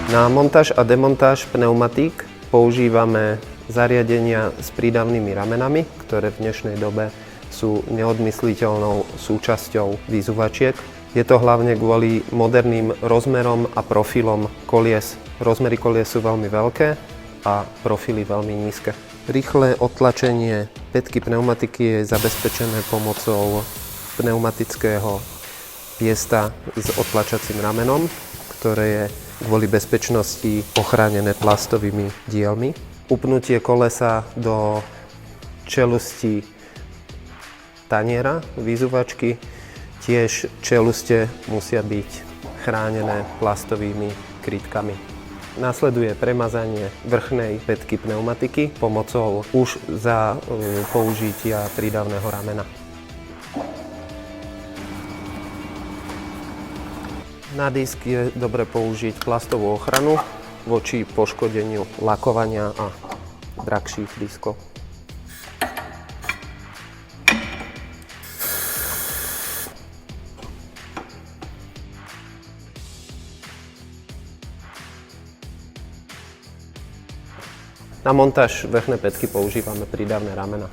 Na montáž a demontáž pneumatík používame zariadenia s prídavnými ramenami, ktoré v dnešnej dobe sú neodmysliteľnou súčasťou výzuvačiek. Je to hlavne kvôli moderným rozmerom a profilom kolies. Rozmery kolies sú veľmi veľké a profily veľmi nízke. Rýchle odtlačenie pätky pneumatiky je zabezpečené pomocou pneumatického piesta s odtlačacím ramenom, ktoré je kvôli bezpečnosti ochránené plastovými dielmi. Upnutie kolesa do čelusti taniera výzuvačky, tiež čeluste musia byť chránené plastovými krytkami. Nasleduje premazanie vrchnej pätky pneumatiky pomocou už za použitia prídavného ramena. Na disk je dobre použiť plastovú ochranu voči poškodeniu lakovania a drahších diskov. Na montáž vrchnej pätky používame prídavné ramena.